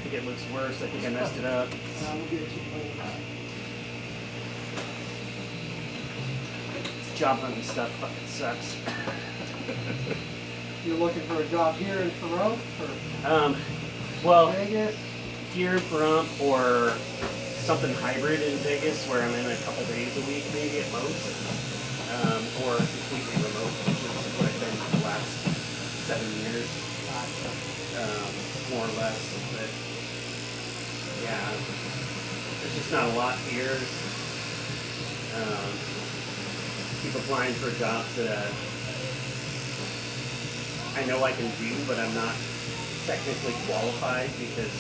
think it looks worse. I think I messed it up. We'll get it to you later. This job hunting stuff fucking sucks. You're looking for a job here in Pahrump or Well, Vegas? here in Pahrump or something hybrid in Vegas where I'm in a couple days a week maybe at most. Or completely remote, which is what I've been for the last 7 years. More or less. But yeah, there's just not a lot here. Keep applying for jobs that I know I can do, but I'm not technically qualified because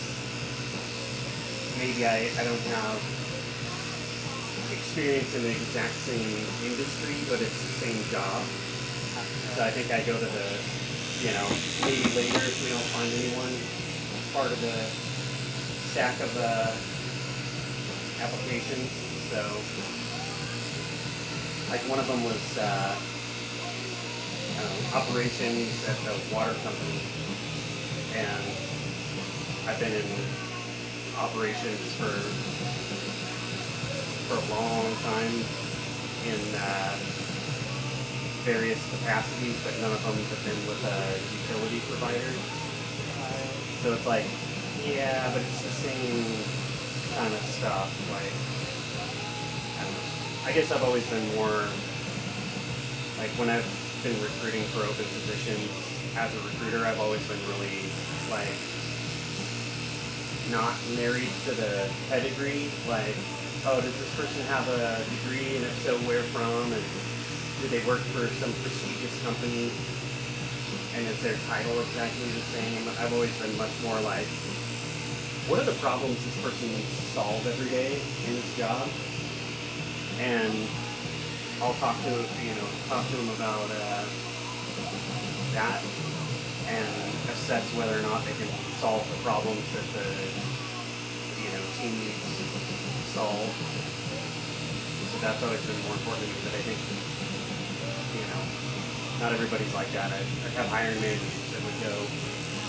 maybe I don't have experience in the exact same industry, but it's the same job. So I think I go to the, maybe later if we don't find anyone, part of the stack of applications. So, like one of them was operations at the water company, and I've been in operations for a long time in various capacities, but none of them have been with a utility provider. So it's like, yeah, but it's the same kind of stuff. Like, I don't know. I guess I've always been more, like when I've been recruiting for open positions, as a recruiter, I've always been really, like, not married to the pedigree. Like, oh, does this person have a degree, and if so, where from, and do they work for some prestigious company, and is their title exactly the same? I've always been much more like, what are the problems this person needs to solve every day in this job? And I'll talk to them about that and assess whether or not they can solve the problems that the team needs solved. So that's always been more important to me. But I think not everybody's like that. I have hiring managers that would go,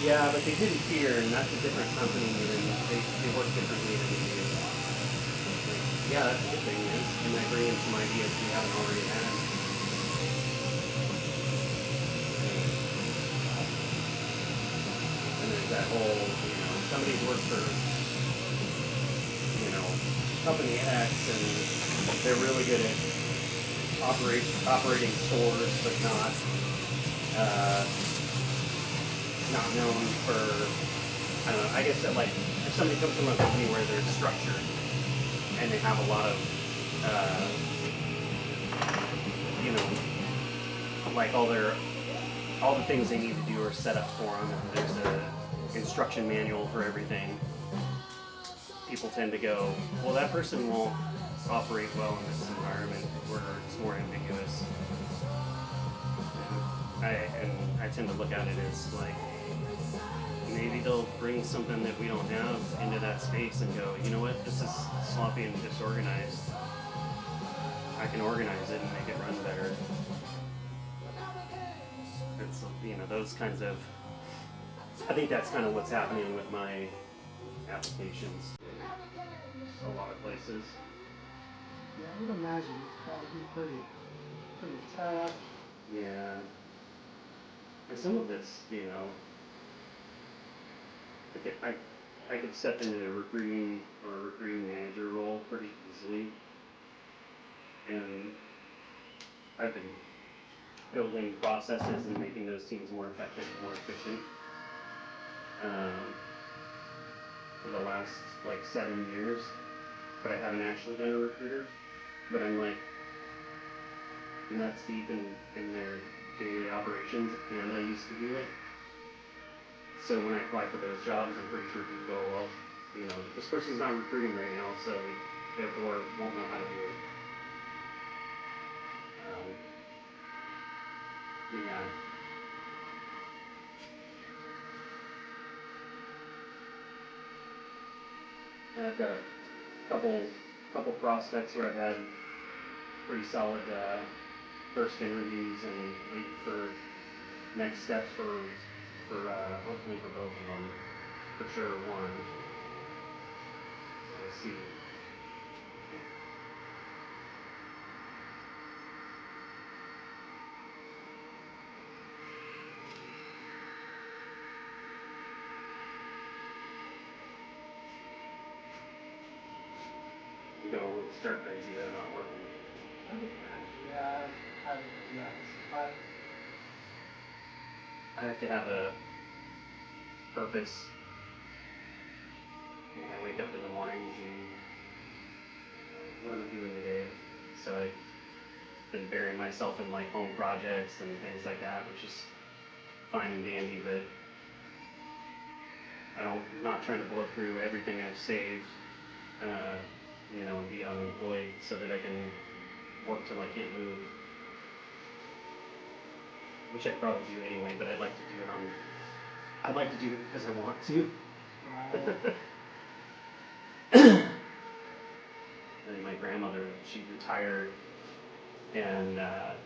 yeah, but they did it here, and that's a different company, and they work differently than we do. Yeah, that's a good thing, is you might bring in some ideas we haven't already had. And there's that whole, somebody's worked for, company X, and they're really good at operating stores, but not known for, I don't know, I guess that, like, if somebody comes from a company where they're structured, and they have a lot of, like all the things they need to do are set up for them, and there's a instruction manual for everything. People tend to go, well, that person won't operate well in this environment where it's more ambiguous. And I tend to look at it as like, maybe they'll bring something that we don't have into that space and go, you know what, this is sloppy and disorganized. I can organize it and make it run better. It's, those kinds of, I think that's kind of what's happening with my applications. A lot of places. Yeah, I would imagine it's probably pretty tough. Yeah. And some of it's, I could step into a recruiting manager role pretty easily. And I've been building processes and making those teams more effective and more efficient for the last, 7 years. But I haven't actually been a recruiter. But I'm nuts deep in their daily operations, and I used to do it. So when I apply for those jobs, I'm pretty sure people go, well, this person's not recruiting right now, so therefore won't know how to do it. Yeah. And I've got a couple prospects where I've had pretty solid first interviews and waiting for next steps for hopefully for both of them. for sure one. Let's see. Go start crazy, they're not working. Yeah, I would yes. But I have to have a purpose. I wake up in the mornings and what am I doing today? So I've been burying myself in like home projects and things like that, which is fine and dandy, but I'm not trying to blow through everything I've saved, and be unemployed so that I can work till I can't move. Which I'd probably do anyway, but I'd like to do it because I want to. And my grandmother, she retired, and not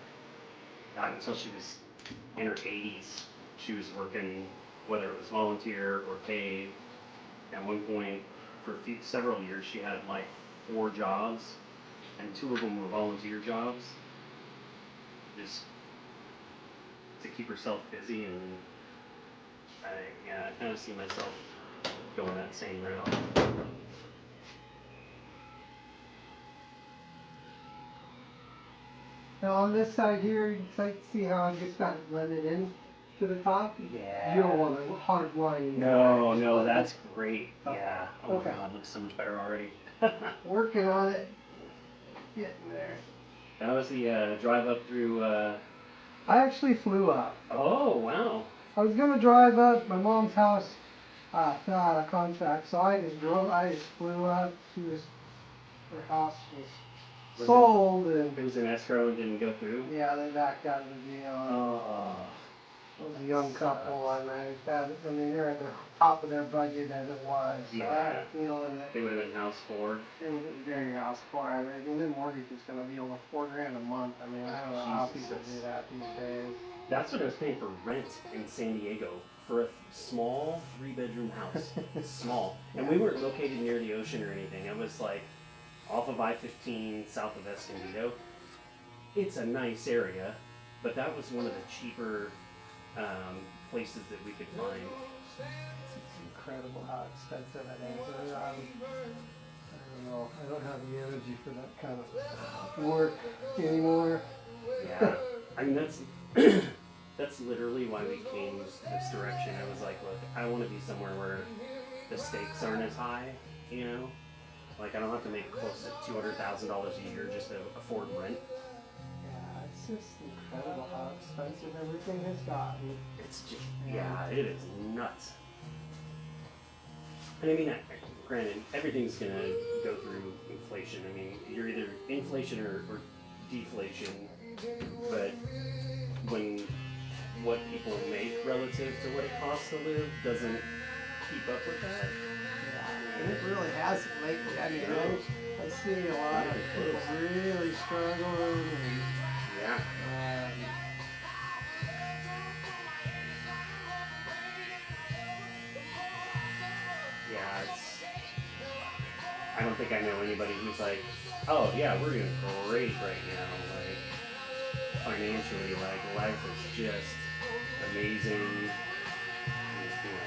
until she was in her 80s, she was working, whether it was volunteer or paid. At one point, for several years, she had like 4 jobs, and 2 of them were volunteer jobs, just to keep herself busy. And I kind of see myself going that same route. now on this side here, you can see how I've just got it blended in to the top? Yeah. You don't want a hard line. No, that's great. Oh, Yeah. Oh okay. my God, looks so much better already. Working on it. Getting there. That was the drive up through. I actually flew up. Oh wow. I was gonna drive up. My mom's house fell out of contract, so I just flew up. Her house was sold, and It was in escrow and didn't go through. yeah, they backed out of the deal. Oh. It was a young couple, and I mean, they're at the top of their budget as it was. So I had a feeling that they would have been house poor. It was very house poor. I mean, their mortgage is going to be over $4,000 a month. I mean, I don't know how people do that these days. That's what I was paying for rent in San Diego for a small 3-bedroom house. Small. And we weren't located near the ocean or anything. It was like off of I-15 south of Escondido. It's a nice area, but that was one of the cheaper places that we could find. It's incredible how expensive it is. I don't know. I don't have the energy for that kind of work anymore. Yeah. I mean, that's literally why we came this direction. I was like, look, I want to be somewhere where the stakes aren't as high, you know? Like, I don't have to make close to $200,000 a year just to afford rent. Yeah, it's just incredible how expensive everything has gotten. It's just, yeah, it is nuts. And I mean, granted, everything's going to go through inflation. I mean, you're either inflation or deflation, but when what people make relative to what it costs to live doesn't keep up with that. And it really hasn't lately. I mean, I see a lot of people really struggling. Yeah. I don't think I know anybody who's like, oh yeah, we're doing great right now. Like, financially, like, life is just amazing.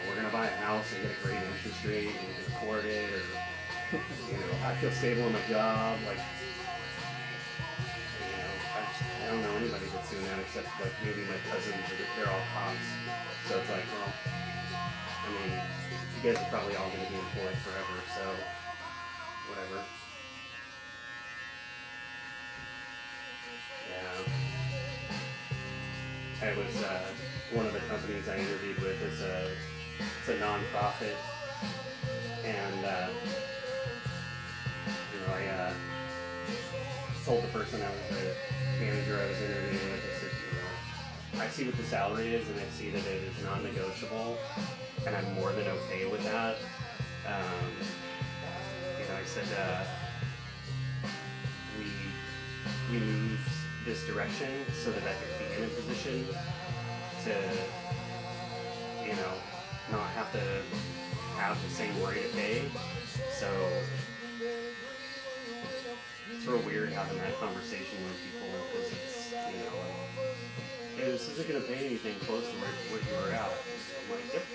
We're gonna buy a house and get a great interest rate and we can afford it, or I feel stable in my job. Like, I don't know anybody that's doing that except like maybe my cousins. They're all cops, so it's like, well, I mean, you guys are probably all gonna be employed forever, so whatever. Yeah. I was one of the companies I interviewed with is it's a nonprofit, and I told the person the manager I was interviewing with, I said, I see what the salary is, and I see that it is non-negotiable, and I'm more than okay with that. I said we moved this direction so that I could be in a position to, not have to have the same rate of pay. So it's real weird having that conversation with people because it's, like, hey, this isn't going to pay anything close to where you were at. I'm like, yep,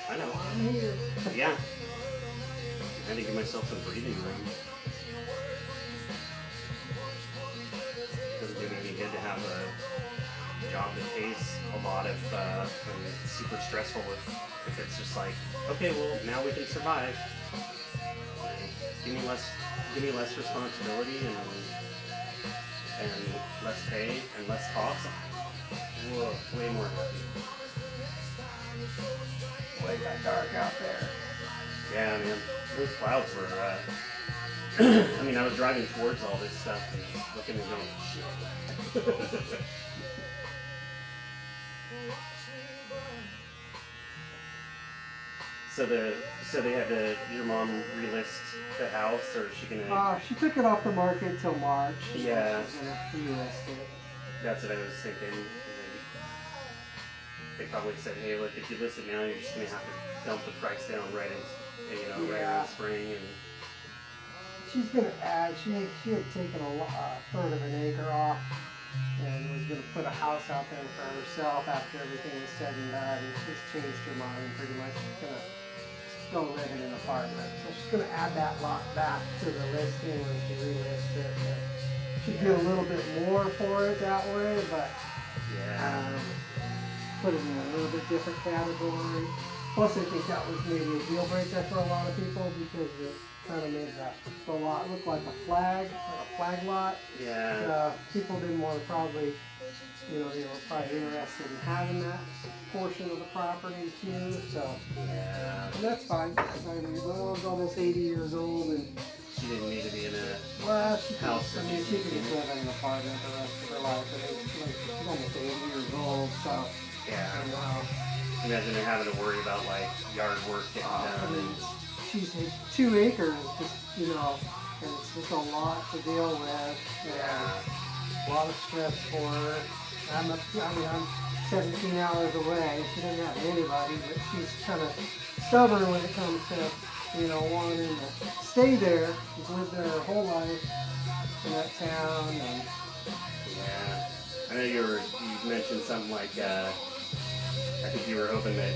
I know. I'm here. Yeah. I had to give myself some breathing room. Doesn't do me any good to have a job that pays a lot and it's super stressful if it's just like, okay, well, now we can survive. Give me less responsibility and less pay and less cost. Whoa, way more happy. Way got dark out there. Yeah, man. Those clouds were. I mean, I was driving towards all this stuff and looking and going, shit. So they had to. Your mom relist the house, or is she gonna? She took it off the market till March. Yeah. She's gonna relist it. That's what I was thinking. They probably said, hey, look, if you list it now, you're just gonna have to dump the price down right in spring and. She's gonna add. She had taken a third of an acre off, and was gonna put a house out there for herself after everything was said and done. And she's changed her mind pretty much. She's gonna go live in an apartment. So she's gonna add that lot back to the listing when she relists it. She'd get a little bit more for it that way, but put it in a little bit different category. Plus, I think that was maybe a deal breaker for a lot of people because it kind of made the lot look like a flag lot. Yeah. People didn't want to probably, they were probably interested in having that portion of the property too. So, yeah. And that's fine. I mean, my mom's almost 80 years old and. She didn't need to be in a Well, house. she could just live in an apartment the rest of her life. I mean, she's almost 80 years old, so. Yeah. And, imagine her having to worry about like yard work getting done. I mean, she's 2 acres, just, and it's just a lot to deal with. Yeah. A lot of stress for her. I'm 17 hours away. She doesn't have anybody, but she's kind of stubborn when it comes to, wanting to stay there. She's lived there her whole life in that town. And yeah. I know you mentioned something like, I think you were hoping that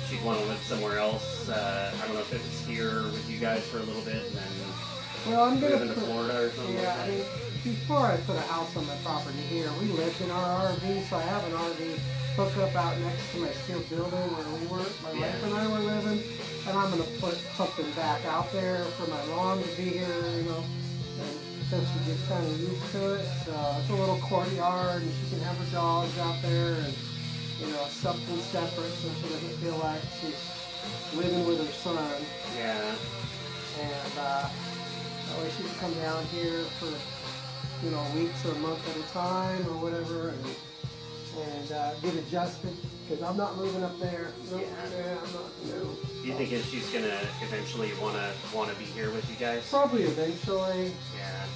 she'd want to live somewhere else. I don't know if it was here with you guys for a little bit and then I'm move into Florida or something like that. I mean, before I put a house on my property here, we lived in our RV, so I have an RV hookup out next to my steel building where my wife and I were living, and I'm going to put something back out there for my mom to be here, and so she gets kind of used to it. So it's a little courtyard, and she can have her dogs out there, and something separate so she doesn't feel like she's living with her son. Yeah. And that way she can come down here for weeks or a month at a time or whatever, and get adjusted, because I'm not moving up there. I'm not. Do you think that she's gonna eventually wanna be here with you guys? Probably eventually. Yeah.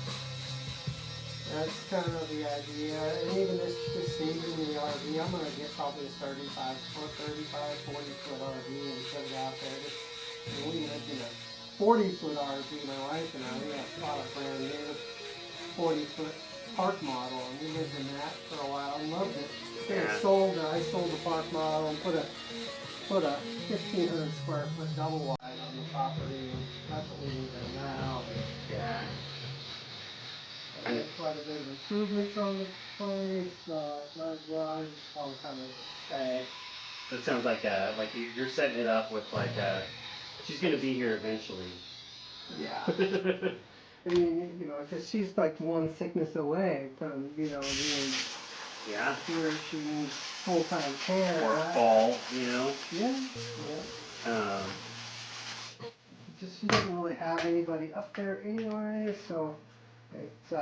That's kind of the idea. And even this season in the RV, I'm gonna get probably a 40 foot RV and put it out there. We lived in a 40-foot RV, my wife and I. We bought a brand new 40-foot park model, and we lived in that for a while and loved it. I sold the park model and put a 1,500 square foot double wide on the property, and that's what we live in now. Yeah. I made quite a bit of improvements on the place, all kind of say. So it sounds like you're setting it up with she's gonna be here eventually. Yeah. I mean, because she's like one sickness away from, being Yeah. where she needs full-time care. Or fall, Yeah. She doesn't really have anybody up there anyway, so it's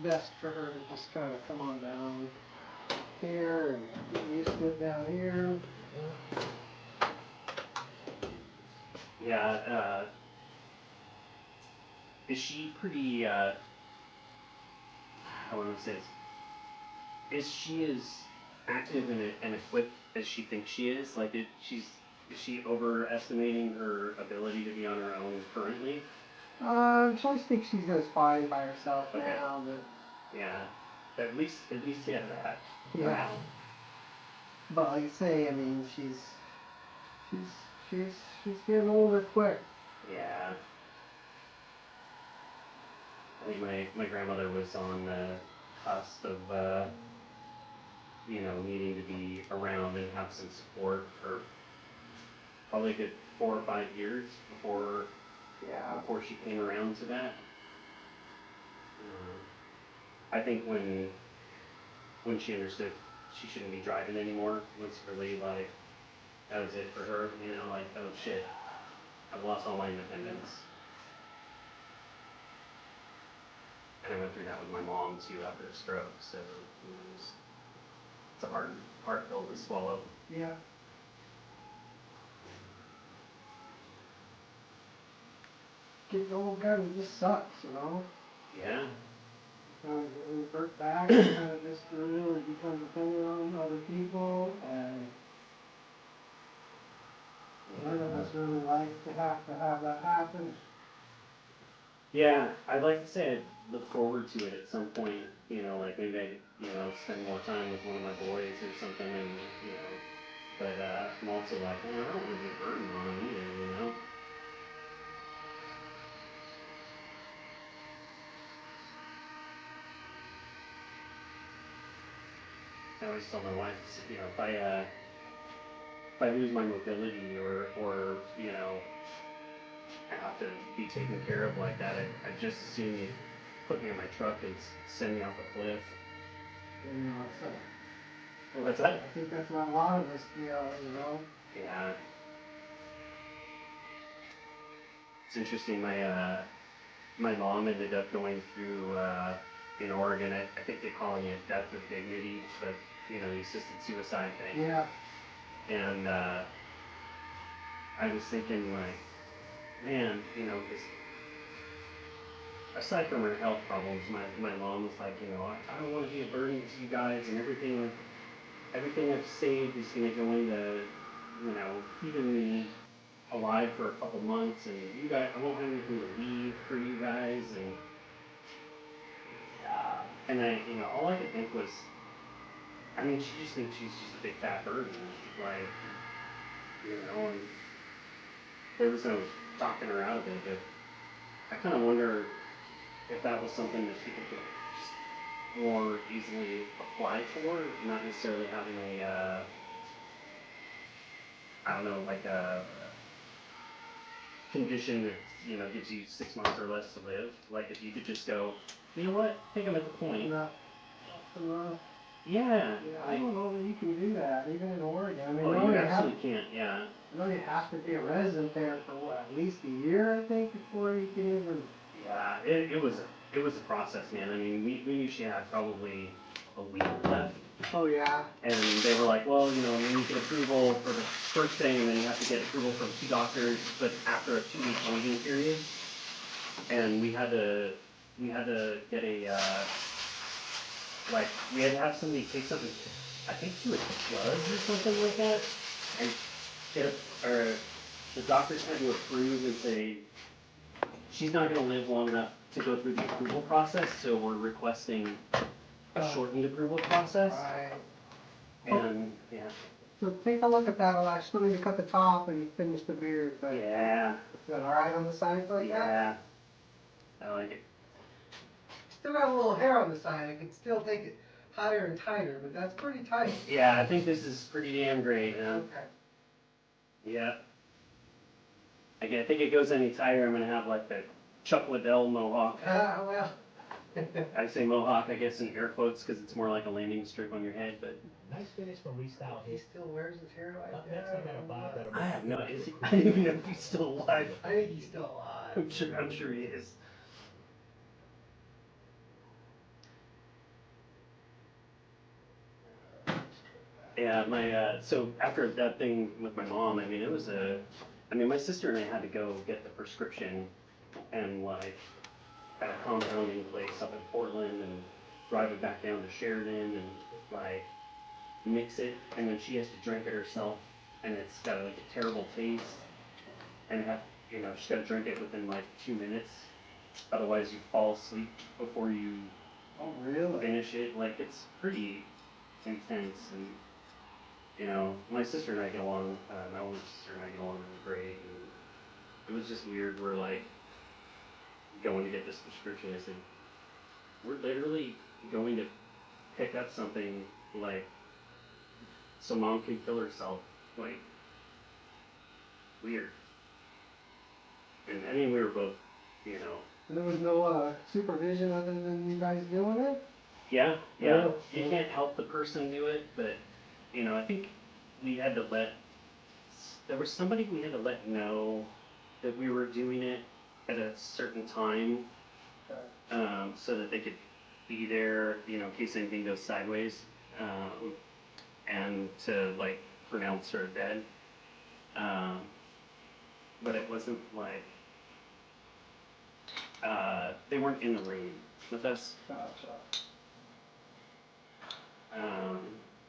best for her to just kind of come on down here and get used to it down here. Yeah. Is she pretty? I want to say this. Is she as active and as she thinks she is? Like, is she overestimating her ability to be on her own currently? I think she's just fine by herself Okay. now, but Yeah. At least yeah that. yeah. But like I say, I mean, she's she's she's getting older quick. Yeah. I think my grandmother was on the cusp of needing to be around and have some support for probably a good 4 or 5 years Yeah. before she came around to that. I think when she understood she shouldn't be driving anymore was really like that was it for her. Like, oh shit, I've lost all my independence. And I went through that with my mom too after a stroke. So it's a hard pill to swallow. Yeah. Getting old kind of just sucks, you know. Yeah. Revert back and kind of just really become dependent on other people, and none of us really like to have that happen. Yeah, I'd like to say I look forward to it at some point. Like maybe spend more time with one of my boys or something, and. But I'm also like, I don't want to get burdened on them either. I always tell my wife, if I lose my mobility or have to be taken care of like that, I just as soon you put me in my truck and send me off a cliff. You know, What's that? I think that's what a lot of us feel, you know. Yeah. It's interesting. My mom ended up going through in Oregon. I think they're calling it death with dignity, but the assisted suicide thing. Yeah. And I was thinking like, man, because aside from her health problems, my mom was like, I don't want to be a burden to you guys, and everything I've saved is going to go into, keeping me alive for a couple months, and you guys, I won't have anything to leave for you guys, and all I could think was, I mean, she just thinks she's just a big fat burden, like, and there was no talking her out of it, but I kind of wonder if that was something that people could just more easily apply for, not necessarily having I don't know, like a condition that, gives you 6 months or less to live. Like if you could just go, you know what, I think I'm at the point. Yeah. I don't know that you can do that, even in Oregon. I mean, you absolutely can't, yeah. I know you have to be a resident there for what, at least a year, I think, before you can even. Yeah, it was a process, man. I mean, we usually had probably a week left. Oh yeah. And they were like, well, you get approval for the first thing, and then you have to get approval from 2 doctors, but after a 2-week waiting period. And we had to get we had to have somebody take something, I think to a judge or something like that, and or the doctors had to approve and say, she's not going to live long enough to go through the approval process, so we're requesting a shortened approval process. Right. And yeah. So take a look at that. I still need to cut the top and finish the beard. But Yeah. is that all right on the sides like that? Yeah. I like it. Still got a little hair on the side. I could still take it higher and tighter, but that's pretty tight. Yeah, I think this is pretty damn great, man. Okay. Yeah. I think it goes any tighter, I'm gonna have like the Chuck Liddell mohawk. Well. I say mohawk, I guess in air quotes, because it's more like a landing strip on your head, but. Nice finish from Restyle. He still wears his hair like Up that. next, I got a Bob that'll I make have you no feel idea. like I don't even know if he's still alive. I think he's still alive. I'm sure he is. Yeah, so after that thing with my mom, I mean, my sister and I had to go get the prescription and like at a compounding place up in Portland and drive it back down to Sheridan and like mix it, and then she has to drink it herself, and it's got like a terrible taste, and she's got to drink it within like 2 minutes, otherwise you fall asleep before you Oh, really? finish it. Like it's pretty intense, and my sister and I get along. My older sister and I get along really great. And it was just weird. We're like going to get this prescription. I said, we're literally going to pick up something like so mom can kill herself. Like weird. And I mean, we were both, you know. And there was no supervision other than you guys doing it? Yeah, yeah. Yeah. You can't help the person do it, but I think we had to there was somebody we had to let know that we were doing it at a certain time, so that they could be there, in case anything goes sideways, and to like pronounce her dead. Um, but it wasn't like they weren't in the room with us. Gotcha. Um,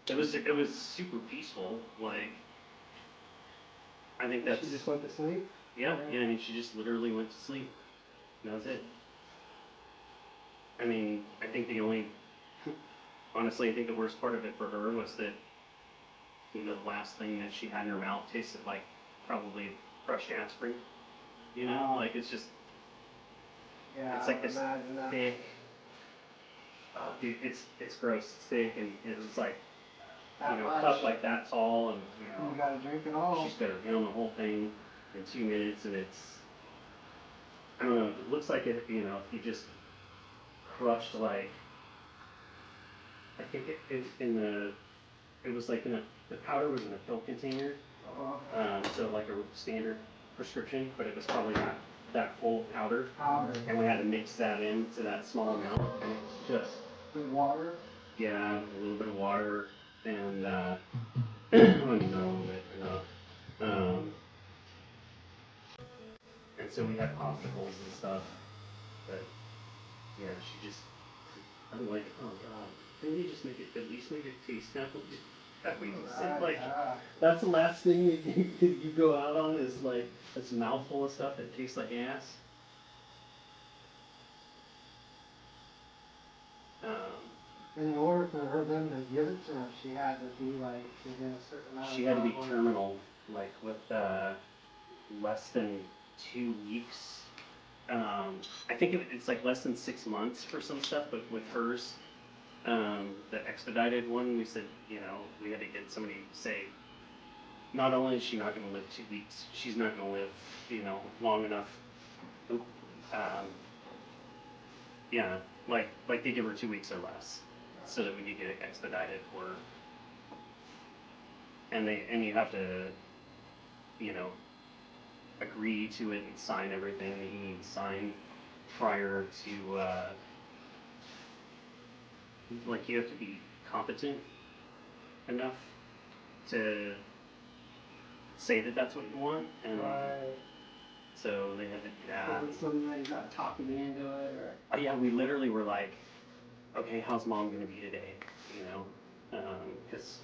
it was super peaceful. Like I think that's She just went to sleep? yeah. I mean, she just literally went to sleep. That was it. I mean, I think honestly, I think the worst part of it for her was that the last thing that she had in her mouth tasted like probably crushed aspirin. Like it's just Yeah, it's like this imagine that. thick. Oh, dude, it's gross. It's thick, and it was like That much. cup like that tall, and You gotta drink it all. she's got to down the whole thing in 2 minutes, and I don't know. It looks like if you just crushed like I think it was like the powder was in a pill container, so like a standard prescription, but it was probably not that full of powder, and we had to mix that into that small amount, and it's just With water? yeah, a little bit of water, and I don't even know a little bit enough. And so we had popsicles and stuff, but yeah, she just I'm like, oh god, can you just at least make it taste that way decent? Like, that's the last thing you go out on is like this mouthful of stuff that tastes like ass. And in order for them to give it to her, she had to be like within a certain amount of time. She had to be terminal, like with less than 2 weeks. I think it's like less than 6 months for some stuff, but with hers, the expedited one, we said, we had to get somebody to say, not only is she not going to live 2 weeks, she's not going to live, long enough. Um, yeah, like they give her 2 weeks or less, so that we could get it expedited for her. And you have to, you know, agree to it and sign everything that you need to sign prior to, like you have to be competent enough to say that that's what you want, and so they had to do that. Or somebody got talking me into it, or Yeah, we literally were like, okay, how's mom gonna be today? Because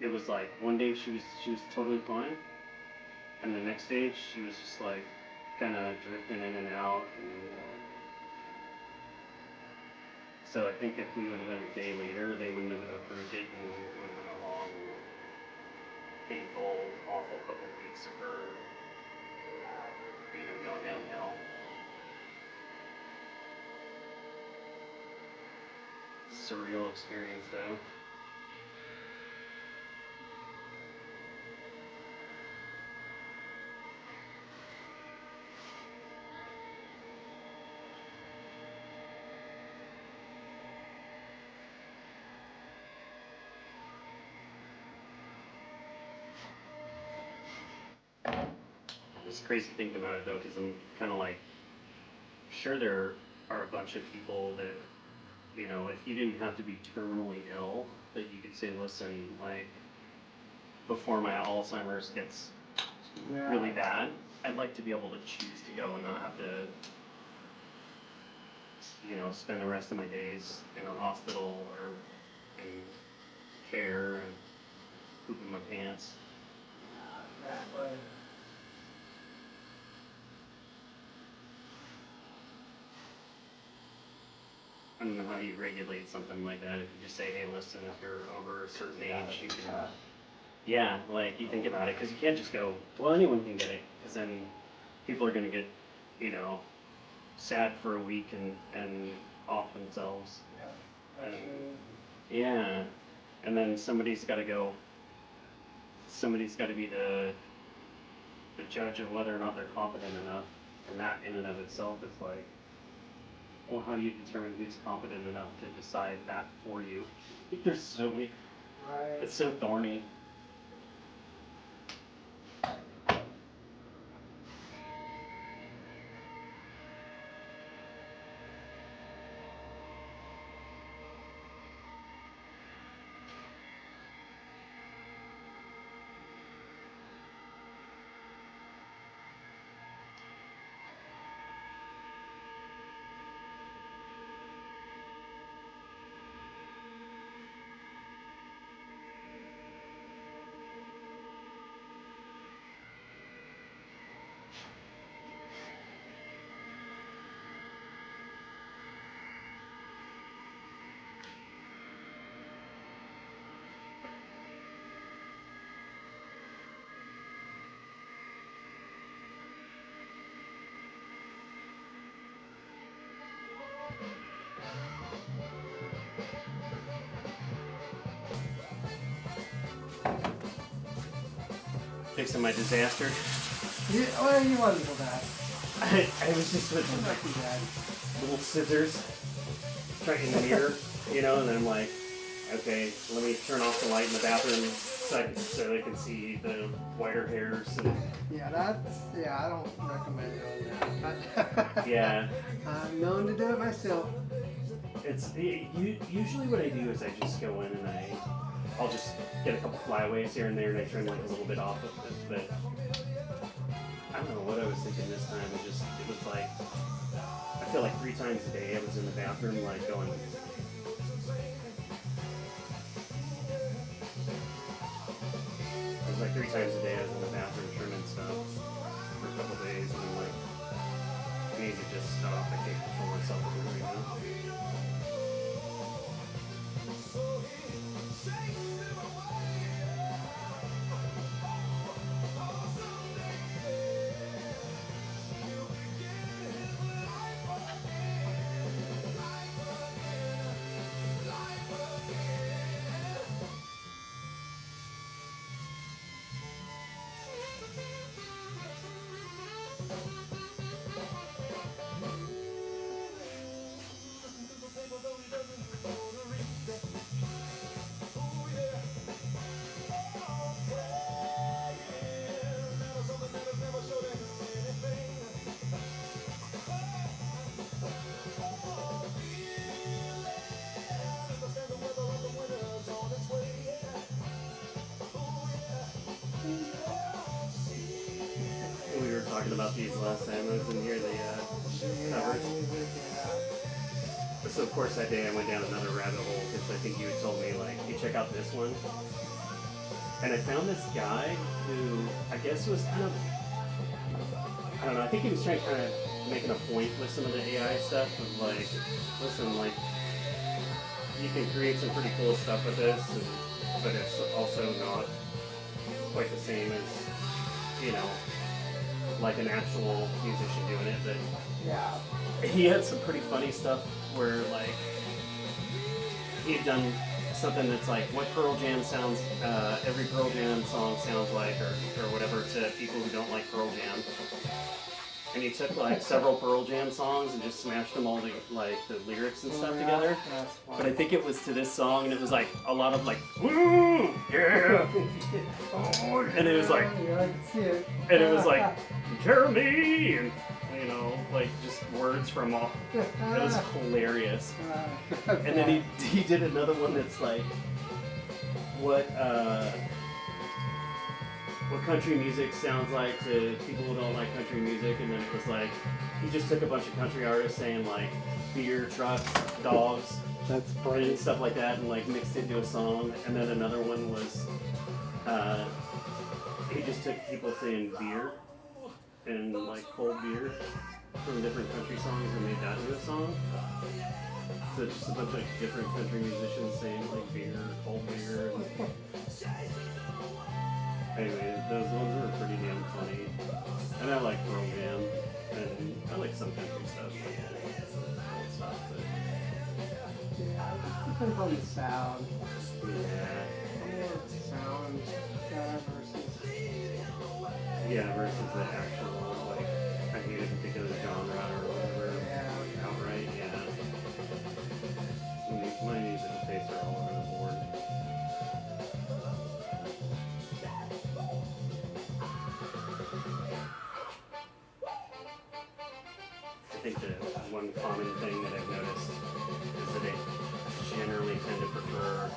it was like one day she was totally fine, and the next day she was just like kind of drifting in and out. So I think if we would have done it a day later, they wouldn't have approved it, and it would have been a long, painful, awful couple of weeks of her, going downhill. Surreal experience, though. It's crazy thinking about it though, because I'm kind of like, sure there are a bunch of people that, if you didn't have to be terminally ill, that you could say, listen, like, before my Alzheimer's gets really bad, I'd like to be able to choose to go and not have to, spend the rest of my days in a hospital or in hair and pooping my pants. Exactly. I don't know how you regulate something like that. If you just say, hey, listen, if you're over a certain age, you can. Yeah, like you think about it, because you can't just go, well, anyone can get it, because then people are going to get, you know, sad for a week and off themselves. Yeah. And, yeah, and then somebody's got to go. Somebody's got to be the judge of whether or not they're competent enough, and that in and of itself is like, well, how do you determine who's competent enough to decide that for you? There's so many. Right. It's so thorny. Fixing my disaster. Yeah, well, you wasn't so bad. I was just with It's not too bad. little scissors trying in the mirror, you know, and then I'm like, okay, let me turn off the light in the bathroom so they can see the whiter hairs. And Yeah, I don't recommend doing that. yeah, I'm known to do it myself. Usually what I do is I just go in and I'll just get a couple flyaways here and there and I trim like a little bit off of it, but I don't know what I was thinking this time. It was like, I feel like 3 times a day I was in the bathroom like going, it was like 3 times a day I was in the bathroom trimming stuff for a couple days and I'm like, I need to just stop. I can't control myself right now. We were talking about these last time I was in here, the covers. So of course that day I went down another rabbit hole because I think you had told me like, hey, check out this one. And I found this guy who I guess was kind of, I don't know, I think he was trying to kind of making a point with some of the AI stuff of like, listen, like, you can create some pretty cool stuff with this, but it's also not quite the same as, you know, like an actual musician doing it. But Yeah. he had some pretty funny stuff where like he'd done something that's like what Pearl Jam sounds, every Pearl Jam song sounds like, or whatever, to people who don't like Pearl Jam. And he took like several Pearl Jam songs and just smashed them all to like the lyrics and stuff together. That's funny. But I think it was to this song, and it was like a lot of like, woo, yeah, oh, and it was like, Yeah, I can see it. and it was like, Jeremy, and you know, like just words from all. It was hilarious. And then he did another one that's like, what what country music sounds like to people who don't like country music, and then it was like he just took a bunch of country artists saying like beer, trucks, dogs, That's and stuff like that, and like mixed it into a song. And then another one was he just took people saying beer and like cold beer from different country songs and made that into a song. So just a bunch of different country musicians saying like beer, cold beer. Anyway, those ones were pretty damn funny. And I like Rogan, and I like some country stuff, like old stuff, but Yeah, it depends on the sound. yeah. I'm more of a sound guy Versus the actual, like, I hate a particular genre or whatever, Yeah. outright, yeah. My musical tastes are all over the board. I think the one common thing that I've noticed is that I generally tend to prefer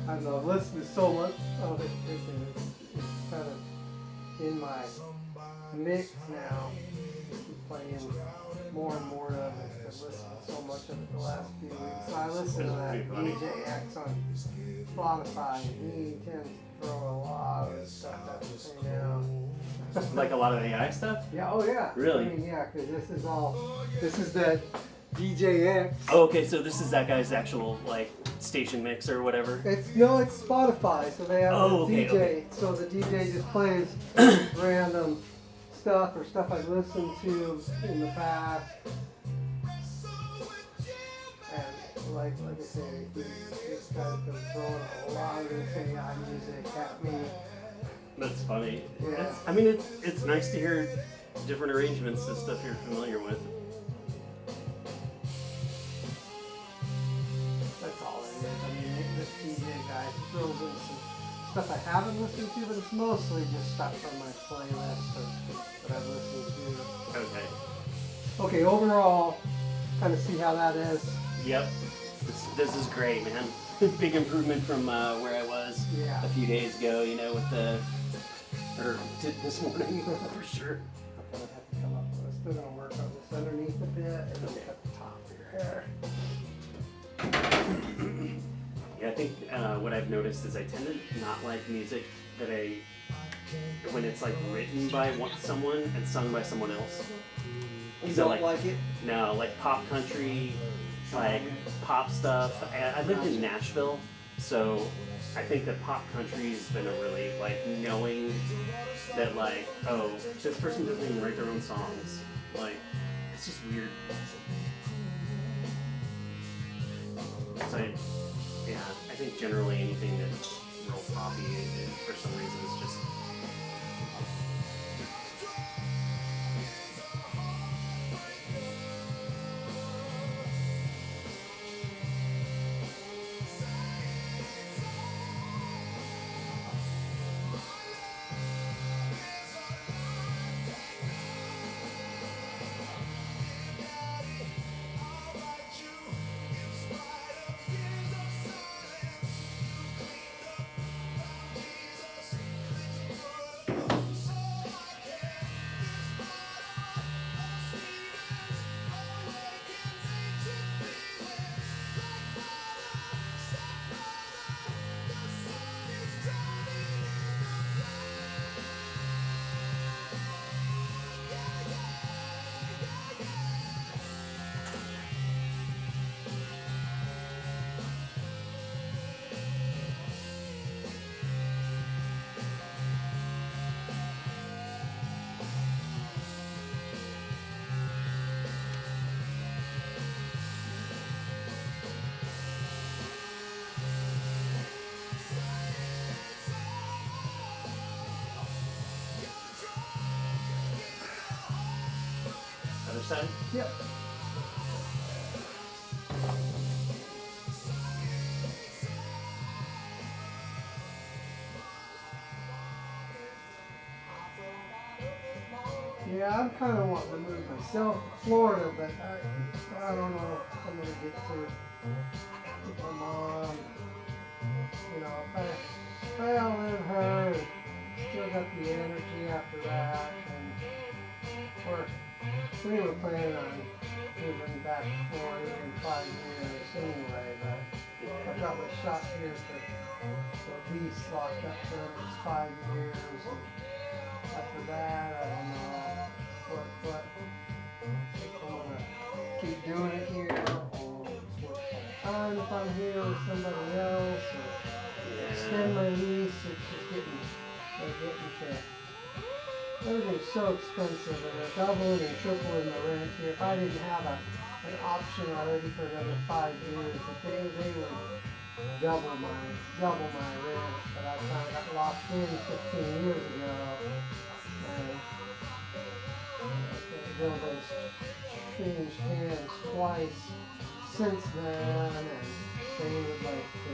I don't know, I've listened to so much of it, and it's kind of in my mix now. I keep playing more and more of it. I've listened to so much of it the last few weeks. So I listen to that DJX on Spotify, and he tends to throw a lot of stuff at me now. like a lot of AI stuff. Yeah, oh yeah. Really? I mean, yeah, because this is that DJX. Oh, okay, so this is that guy's actual like station mix or whatever. It's Spotify, so they have a DJ. Okay. So the DJ just plays random stuff or stuff I've listened to in the past. And like I said, this guy's been throwing a lot of this AI music at me. That's funny. Yeah. I mean, it's nice to hear different arrangements of stuff you're familiar with. That's all it is. I mean, this DJ guy throws in some stuff I haven't listened to, but it's mostly just stuff from my playlist that I've listened to. Okay. Okay, overall, kind of see how that is. Yep. This is great, man. Big improvement from where I was Yeah. a few days ago, you know, with this morning, for sure. I'm gonna have to come up with. Still gonna work on this underneath a bit and then cut the top of your hair. Yeah, I think what I've noticed is I tend to not like music that when it's like written by someone and sung by someone else. You So, don't like it? No, like pop country, like pop stuff. I lived in Nashville, so I think that pop country has been a really, like, knowing that, like, oh, this person doesn't even write their own songs. Like, it's just weird. So, yeah, I think generally anything that's real poppy, for some reason, is just... Other side? Yep. Yeah, I'm kind of wanting to move myself to Florida, but I don't know if I'm gonna get to with my mom. You know, if I outlive her, and still got the energy after that, we were planning on moving back to Florida in 5 years anyway, but I've got my shop here for the lease locked up for the next 5 years, and after that, I don't know what if I want to keep doing it here, or it's worth my time if I'm here with somebody else, or extend my lease. It's just getting to everything's so expensive, and they're doubling and tripling the rent here. If I didn't have an option already for another 5 years, they would double my rent. But I kind of got locked in 15 years ago, and the building's changed hands twice since then, and they would like to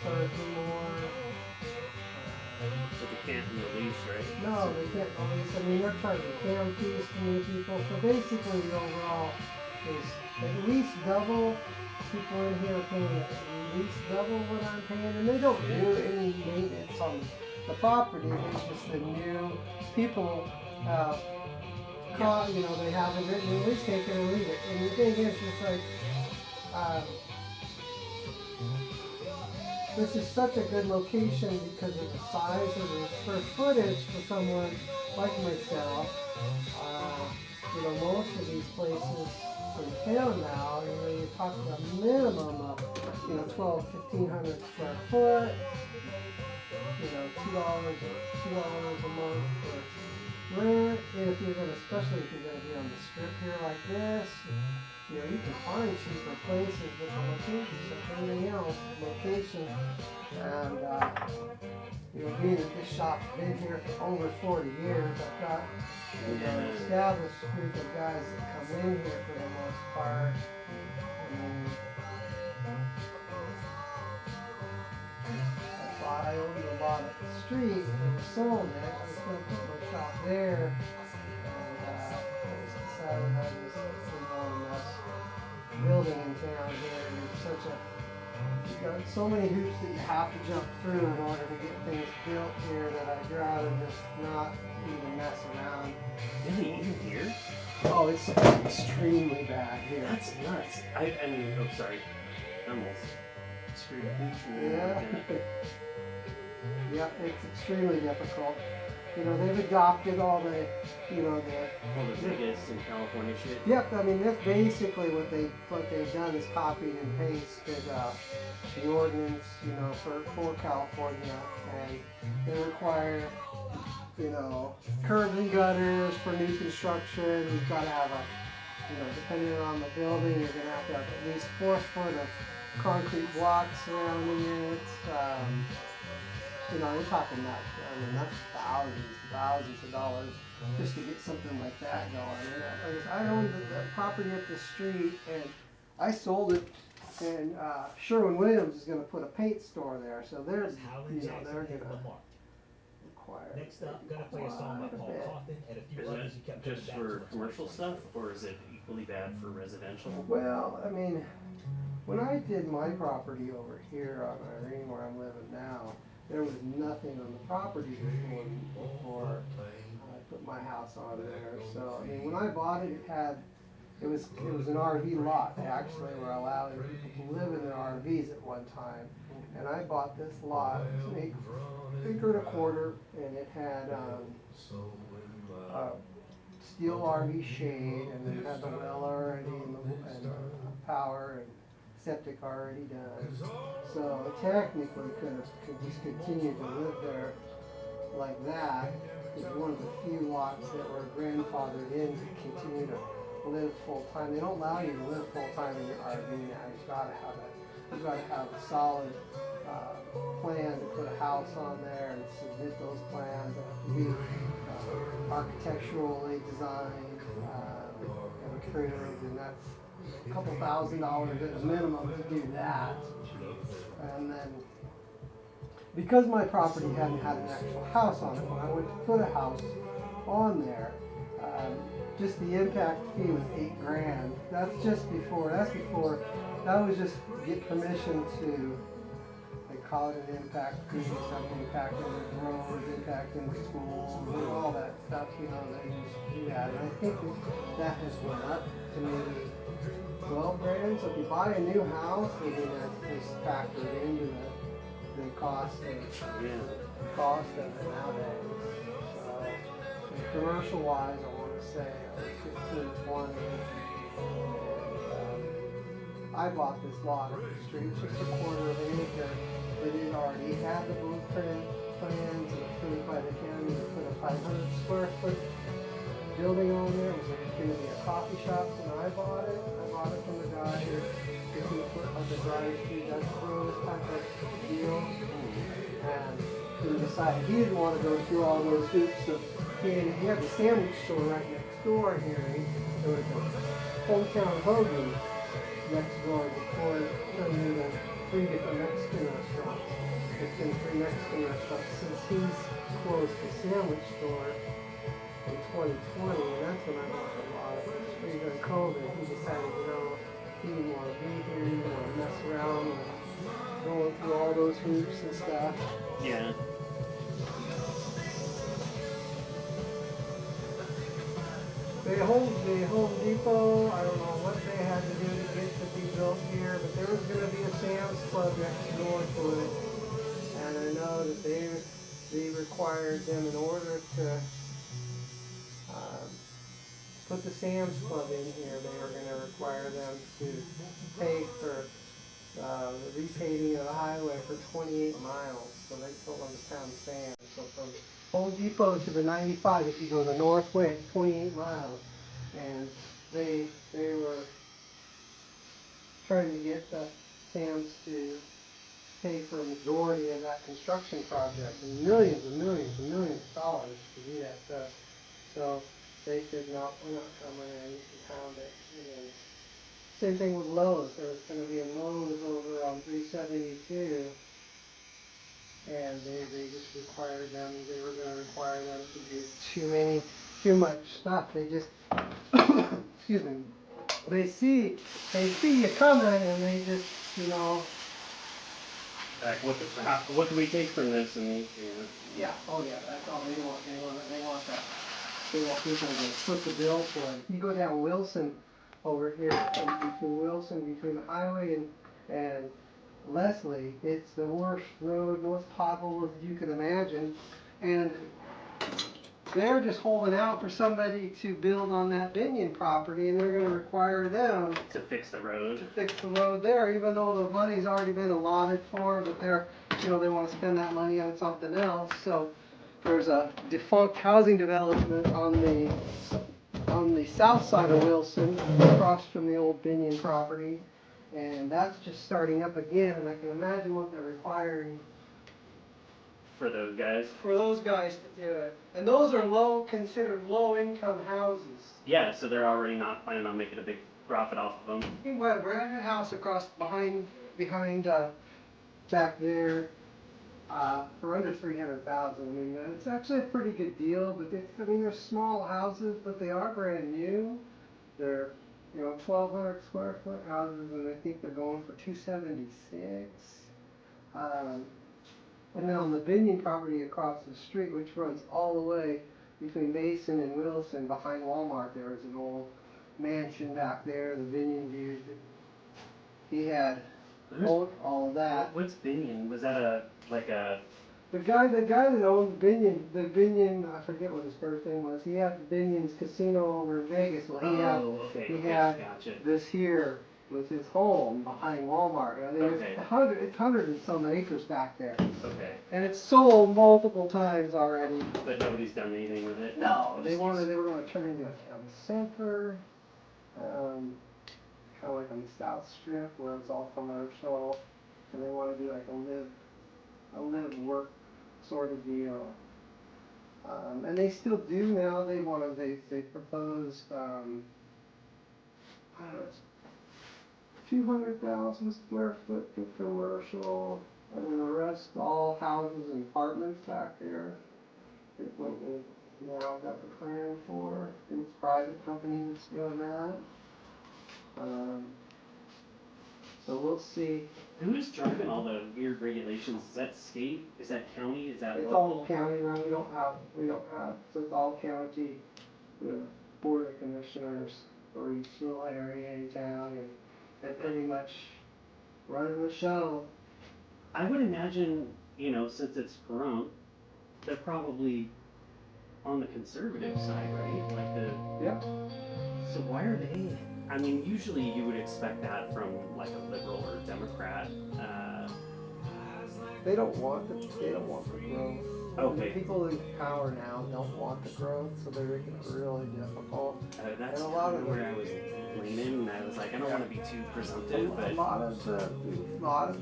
charge me more. But they can't release, right? No, they can't release. I mean, they're charging cam fees to new people. So basically, the overall is at least double. People in here are paying at least double what I'm paying, and they don't do any maintenance on the property. It's just the new people have, you know, they have it written. At least take it or leave it. And the thing is, it's like, this is such a good location because of the size of the square footage for someone like myself. You know, most of these places in town now, you know, you're talking about a minimum of, you know, 1,200 square foot, you know, $2 a month for rent. And if you're gonna, especially if you're gonna be on the strip here like this, you know, you can find cheaper places, but the locations, everything else, location, and, you know, being that this shop's been here for over 40 years, I've got, you know, an established group of guys that come in here for the most part, and I owned a lot at the street, and sold it. I was going to put my shop there, and I just decided I just didn't want to mess building in town here. And it's such a, you've got so many hoops that you have to jump through in order to get things built here that I'd rather just not even mess around. Really, even here? Oh, it's extremely bad here. That's nuts. I mean, oh, sorry. I almost screwed a Yeah. Yeah, it's extremely difficult. You know, they've adopted all the, you know, All the Vegas and California shit. Yep, I mean that's basically what they've done is copied and pasted the ordinance, you know, for California, and they require, you know, curb and gutters for new construction. You've got to have you know, depending on the building, you're gonna have to have at least 4 foot of concrete blocks surrounding it. You know, you're talking that. I mean, that's thousands of dollars just to get something like that going. And I owned the property up the street, and I sold it. And Sherwin-Williams is going to put a paint store there, so there's, you know, they're going to require. Next up, gonna play a song by Paul Cawthon and a few Is others you that kept just coming back for to. commercial stuff, or is it equally bad for residential? Well, I mean, when I did my property over here on Irene, where I'm living now, there was nothing on the property before I put my house on there. So, I mean, when I bought it, it was an RV lot. They actually were allowing people to live in their RVs at one time. And I bought this lot, it was an acre and a quarter, and it had steel RV shade, and it had the well already, and power and septic already done. So technically could just continue to live there like that. It's one of the few lots that were grandfathered in to continue to live full time. They don't allow you to live full time in your RV now. You've got to have a solid plan to put a house on there and submit those plans. They have to be architecturally designed and approved, and that's a couple $1,000s at a minimum to do that. And then, because my property hadn't had an actual house on it, when I went to put a house on there, Just the impact fee was $8,000. That was just to get permission to, they call it an impact fee, something impacting the roads, impacting the schools, and all that stuff, you know, they just do that. And I think that has went up to maybe $12,000. So if you buy a new house, I mean, that's just factored into the cost of it nowadays. So, and commercial wise, I want to say 15, 20. I bought this lot up the street, just a quarter of an acre, but it already had the blueprint plans and approved by the county to put a 500 square foot building on there. It was going to be a coffee shop when I bought it. I bought it from the guy who was going to put like a drive-through Dutch Bros type of deal. And he decided he didn't want to go through all those hoops of, he had the sandwich store right next door here. There was a hometown Hogan next door before it turned into 3 different Mexican restaurants. It's been 3 Mexican restaurants since he's closed the sandwich store in 2020, and that's when I bought a lot of it. Straight during COVID, he decided, you know, he didn't want to be here, he didn't want to mess around with going through all those hoops and stuff. Yeah. The Home Depot, I don't know what they had to do to get to be built here, but there was going to be a Sam's Club next door to it. And I know that they required them in order to put the Sam's Club in here, they were going to require them to pay for the repaving of the highway for 28 miles. So they told them to pound sand. So from Home Depot to the 95, if you go the north way, it's 28 miles. And they were trying to get the Sam's to pay for a majority of that construction project, and millions and millions and millions of dollars to do that stuff. So they said, no, we're not coming in, you can pound it. And same thing with Lowe's. There was going to be a Lowe's over on 372, and they just required them, they were going to require them to do too much stuff. They just, excuse me, they see you coming, and they just, you know. Like, what do we take from this? And Yeah, oh yeah, that's all they want. They want that. They want people to foot the bill for it. You go down Wilson over here, between the highway and Leslie, it's the worst road, most potholes you could imagine. And they're just holding out for somebody to build on that Binion property, and they're going to require them to fix the road. There, even though the money's already been allotted for, but they want to spend that money on something else. So there's a defunct housing development on the south side of Wilson, across from the old Binion property, and that's just starting up again. And I can imagine what they're requiring for those guys. For those guys to do it. And those are considered low-income houses. Yeah, so they're already not planning on making a big profit off of them. You can buy a brand new house behind back there for under $300,000. I mean, it's actually a pretty good deal. But they're small houses, but they are brand new. They're 1,200 square foot houses, and I think they're going for $276. And then on the Binion property across the street, which runs all the way between Mason and Wilson, behind Walmart, there was an old mansion back there. The Binion used it. He had all of that. What's Binion? Was that the guy that owned Binion, I forget what his first name was. He had the Binion's casino over in Vegas. Well, he had gotcha. This here was his home behind Walmart. I mean, Okay. It's 100 and some acres back there. Okay. And it's sold multiple times already. But nobody's done anything with it? No, they were going to turn it into a town center, kind of like on the South Strip where it's all commercial, and they want to do like a live work sort of deal. And they still do now. They proposed, 200,000 square foot for commercial, and then the rest all houses and apartments back there. I've got the plan for. It's a private company that's doing that. So we'll see. Who's driving all the weird regulations? Is that state? Is that county? Is that It's local? all county run. We don't have, so it's all county, the board of commissioners for each little area in town, and they pretty much running the show. I would imagine, since it's grown, they're probably on the conservative side, right? Like Yep. so why are they? I mean, usually you would expect that from like a liberal or Democrat. They don't want the growth. Okay. The people in power now don't want the growth, so they're making it really difficult. That's And a lot of where I was leaning, and I was like, I don't want to be too presumptive, A but lot of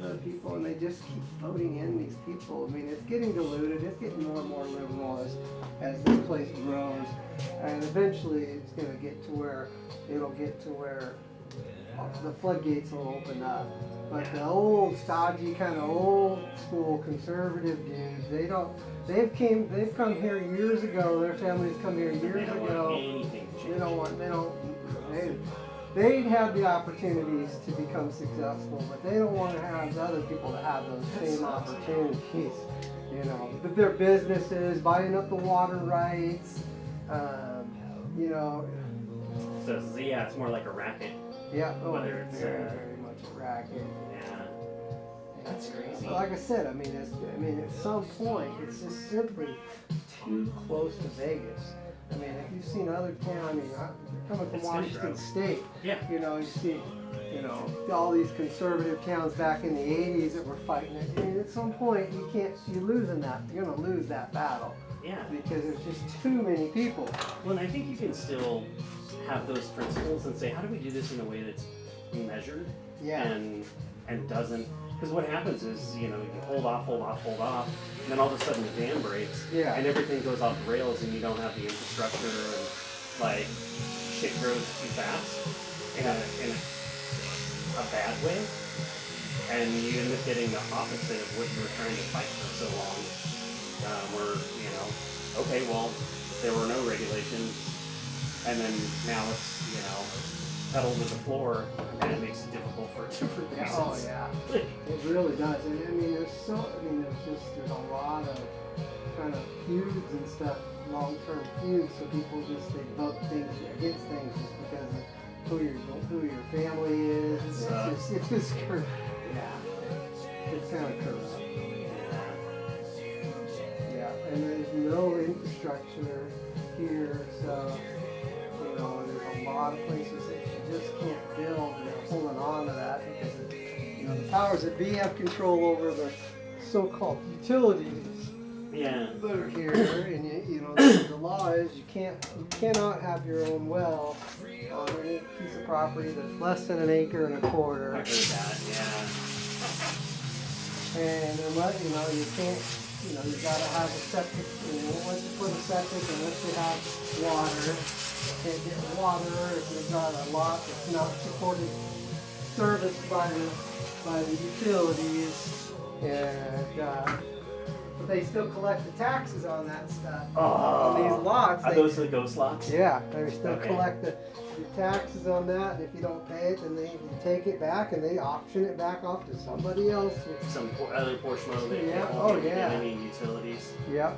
the people, and they just keep voting in these people. I mean, it's getting diluted. It's getting more and more liberal as this place grows, and eventually it's going to get to where the floodgates will open up. But the old stodgy kind of old school conservative dudes, they've come here years ago. Their families come here years they don't ago. want anything to change. They'd have the opportunities to become successful, but they don't want to have the other people to have those same opportunities. But their businesses, buying up the water rights, So yeah, it's more like a racket. Yeah, Whether it's very much a racket. Yeah, that's crazy. But like I said, at some point, it's just simply too close to Vegas. I mean, if you've seen other towns, coming from It's Washington gonna grow. State, Yeah. you see, all these conservative towns back in the '80s that were fighting it. I mean, at some point, you're losing that. You're gonna lose that battle Yeah. because there's just too many people. Well, and I think you can still have those principles and say, how do we do this in a way that's measured Yeah. and doesn't? Because what happens is, you hold off, and then all of a sudden the dam breaks, Yeah. and everything goes off the rails, and you don't have the infrastructure, and like shit grows too fast in a bad way, and you end up getting the opposite of what you were trying to fight for so long. Where okay, well, there were no regulations, and then now it's pedal to the floor, and it makes it difficult for different reasons. Oh yeah, it really does. And there's a lot of kind of feuds and stuff, long-term feuds. So people they vote things against things just because of who your family is. It's just corrupt. Yeah, it's kind of corrupt. Yeah, and there's no infrastructure here, so there's a lot of places that you just can't build, and they're holding on to that because the powers that be have control over the so-called utilities that are here, and the law is you cannot have your own well on any piece of property that's less than 1.25 acres. I heard that, yeah. And you can't, you gotta have a septic, once you put a septic, unless you have water, you can't get water if you've got a lot that's not supported, serviced by the utilities, and, but they still collect the taxes on that stuff, on these lots. Are those the ghost lots? Yeah, they still Okay. collect the taxes on that, and if you don't pay it, then they take it back and they auction it back off to somebody else. Some other portion of it. Yeah, They oh, won't get yeah. any utilities. Yep.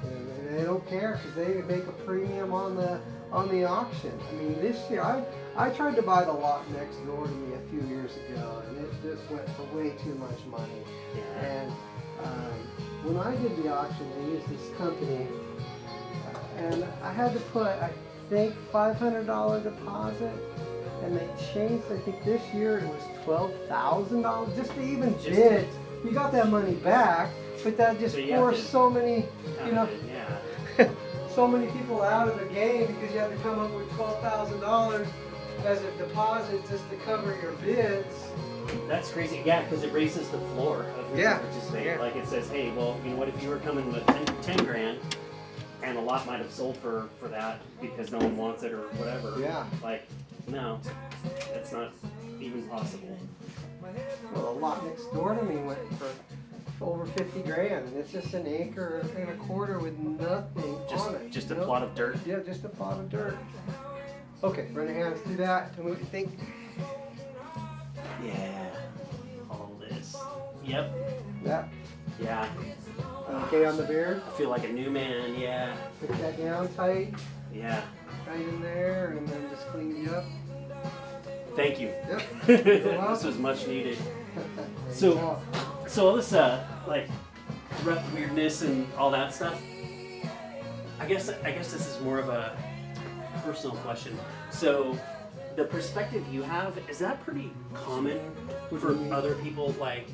And they don't care because they make a premium on the auction. I mean, this year I tried to buy the lot next door to me a few years ago, and it just went for way too much money. Yeah. And when I did the auction, they used this company, and I had to put, I think, $500 deposit, and they changed. I think this year it was $12,000 just to even bid. You got that money back, but that just So you have forced to- so many, Yeah. so many people out of the game because you had to come up with $12,000 as a deposit just to cover your bids. That's crazy. Yeah, because it raises the floor of who Yeah. can participate. Yeah. Like it says, hey, well, what if you were coming with 10 grand, and a lot might have sold for that because no one wants it or whatever. Yeah. Like, no, that's not even possible. Well, a lot next door to me went for over 50 grand, and it's just an acre and a quarter with nothing on it. Just a you know? plot of dirt. Yeah, just a plot of dirt. Okay, run your hands through that. Tell me what you think. Yeah. All this. Yep. Yeah. Yeah. Okay on the beard. I feel like a new man. Yeah. Put that down tight, Yeah. right in there, and then just clean you up. Thank you. Yep. This was much needed. So all this like rep weirdness and all that stuff. I guess this is more of a personal question. So the perspective you have, is that pretty common for other people? Like,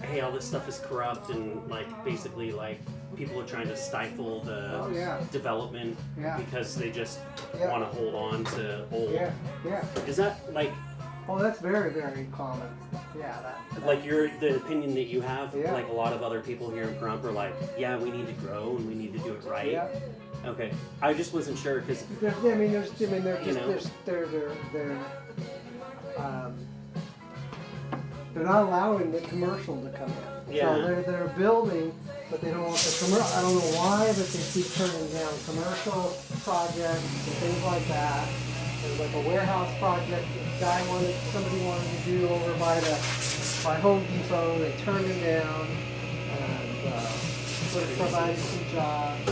hey, all this stuff is corrupt, and like basically like people are trying to stifle the development because they just want to hold on to old. Yeah. Is that like? Oh, that's very, very common. Yeah, that. Like the opinion that you have, Yeah. like a lot of other people here in Pahrump are like, yeah, we need to grow and we need to do it right. Yeah. Okay, I just wasn't sure because They're not allowing the commercial to come in. Yeah. So they're building, but they don't want the commercial. I don't know why, but they keep turning down commercial projects and things like that. There's like a warehouse project that somebody wanted to do over by Home Depot. They turned it down, and provided some jobs.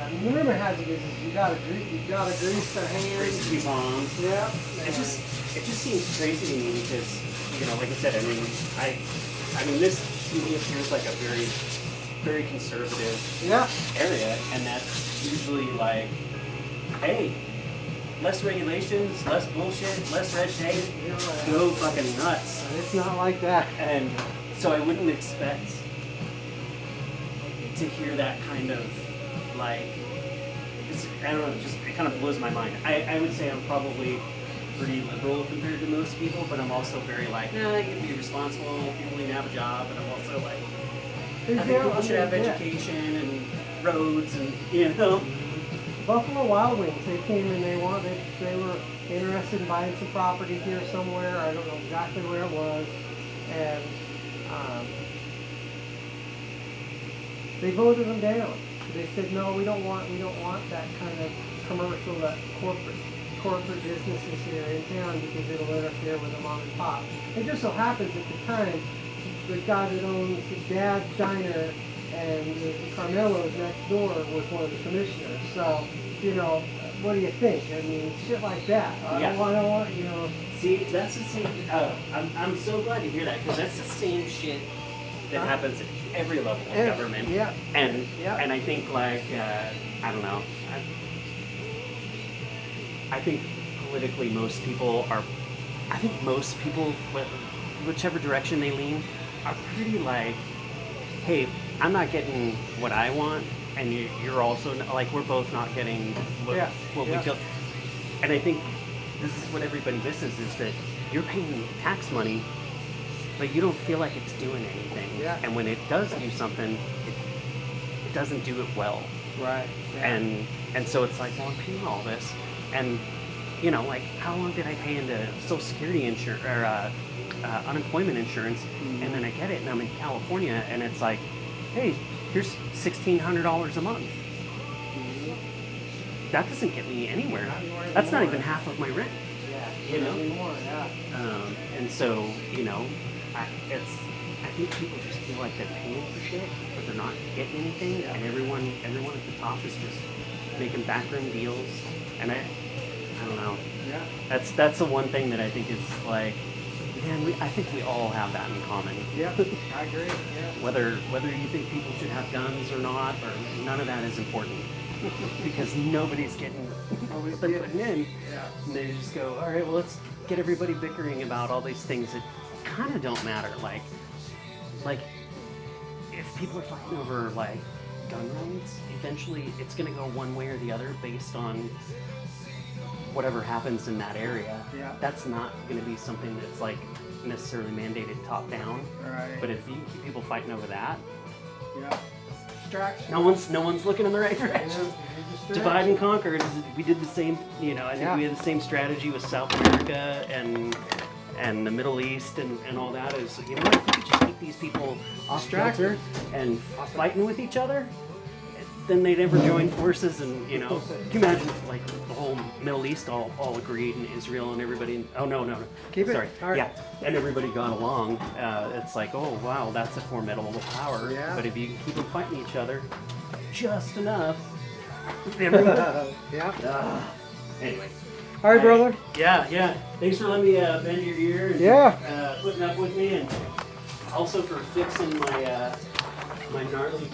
And the rumor has it is you gotta grease their hands. Grease your palms. Yeah. It just seems crazy to me because, you know, like I said, I mean this to me appears like a very, very conservative area, and that's usually like, hey, less regulations, less bullshit, less red tape, go fucking nuts. And it's not like that. And so I wouldn't expect to hear that kind of like, I don't know, it kind of blows my mind. I would say I'm probably pretty liberal compared to most people, but I'm also very like, you can be responsible, people need to have a job, and I'm also like, I think people should have education and roads and, you know. Buffalo Wild Wings, they came and they were interested in buying some property here somewhere. I don't know exactly where it was, and they voted them down. They said no, we don't want that kind of commercial, that corporate businesses here in town because it'll interfere with the mom and pop. It just so happens at the time, the guy that owns his dad's diner and the Carmelo's next door was one of the commissioners. So, you know, what do you think? I mean, shit like that. I don't want, you know. See, that's the same. I'm so glad to hear that because that's the same shit that happens at every level of government. Yeah. And I think like I don't know. I think politically most people, whichever direction they lean, are pretty like, hey, I'm not getting what I want, and you're also like, we're both not getting what we feel. And I think this is what everybody misses, is that you're paying tax money, but you don't feel like it's doing anything. Yeah. And when it does do something, it doesn't do it well. Right. Yeah. And so it's like, well, I'm paying all this, and you know, like, how long did I pay into Social Security insurance or unemployment insurance, and then I get it, and I'm in California, and it's like, hey, here's $1,600 a month. That doesn't get me anywhere. That's not even half of my rent. Yeah. You know. Anymore, And so, you know, I think people just feel like they're paying for shit, but they're not getting anything, and everyone at the top is just making backroom deals, and I don't know. Yeah. That's the one thing that I think is like, man, I think we all have that in common. Yeah, I agree. Yeah. Whether you think people should have guns or not, or none of that is important. Because nobody's getting what they're putting in. Yeah. And they just go, all right, well, let's get everybody bickering about all these things that kind of don't matter. Like if people are fighting over like gun rights, eventually it's going to go one way or the other based on whatever happens in that area. Yeah. That's not going to be something that's like necessarily mandated top down. Right. But if you keep people fighting over that, yeah. Distraction. no one's looking in the right direction. Divide and conquer. We did the same. You know, I think we had the same strategy with South America, and and the Middle East and all that is, you know what, if we could just keep these people off Distracted. kilter and fighting with each other, then they never join forces. And you know, can you imagine if, like, the whole Middle East all agreed, and Israel and everybody, oh no, Keep it. sorry, All right. yeah, and everybody got along. It's like, oh wow, that's a formidable power. Yeah. But if you can keep them fighting each other just enough, everyone. Yeah. Anyway. All right, brother. Yeah. Thanks for letting me bend your ear and putting up with me, and also for fixing my my gnarly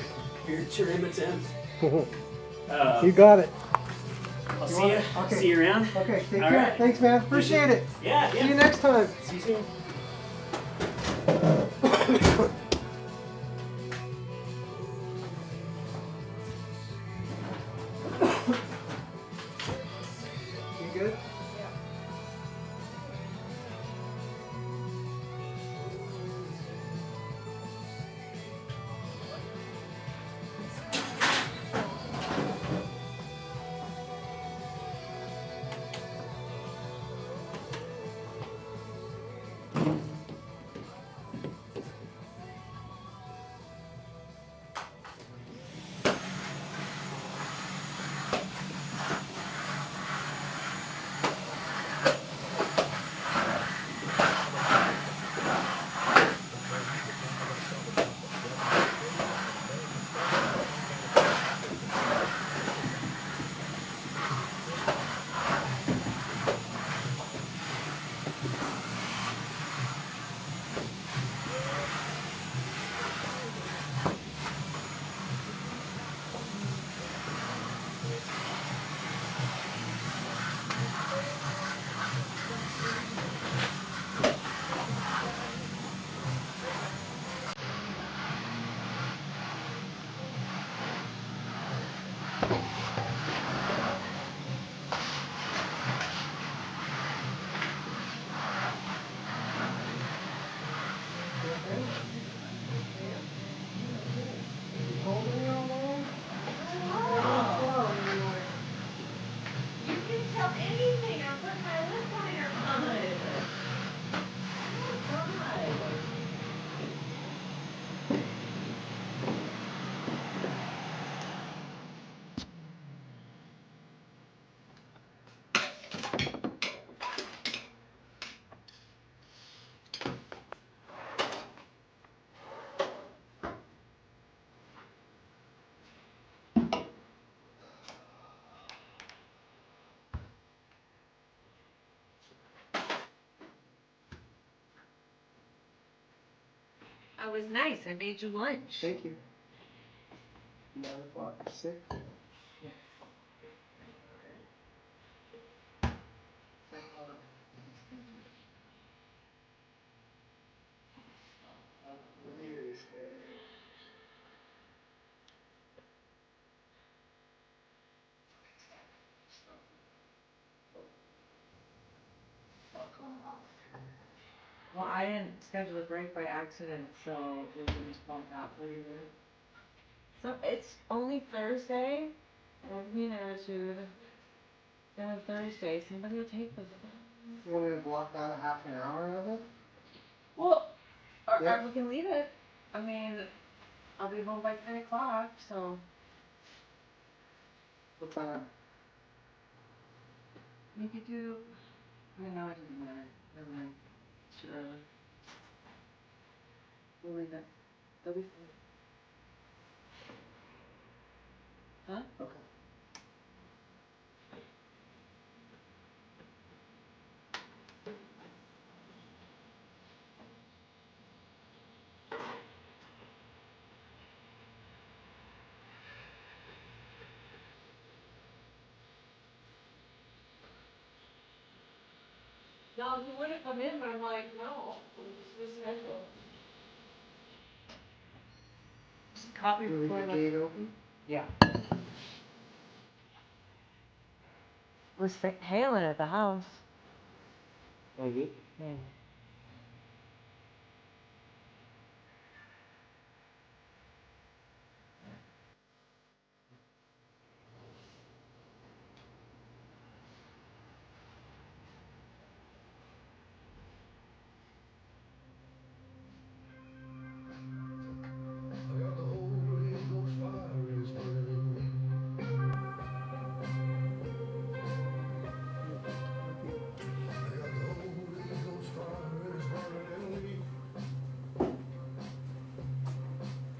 beard trim attempt. You got it. I'll see you. Okay. See you around. Okay, take All care. right. Thanks, man. Appreciate it. Yeah. See you next time. See you soon. You good? You can tell anything. I'm putting my lip liner on. Oh, God. I was nice. I made you lunch. Thank you. 9 o'clock. 6. Well, I didn't schedule a break by accident, so it was just bumped out later. So it's only Thursday. Give me an attitude. Yeah, Thursday. Somebody will take this. You want me to block out a half an hour of it? Well, Yeah. or we can leave it. I mean, I'll be home by 10 o'clock, so What time? we could do. I know it doesn't matter. Never mind. It's too early. We'll leave it. They'll be fine. Huh? Okay. No, he would have come in, but I'm like, no. It's scheduled. Copy You leave before the I left. gate open? Yeah. Was hailing at the house. Maybe. Yeah.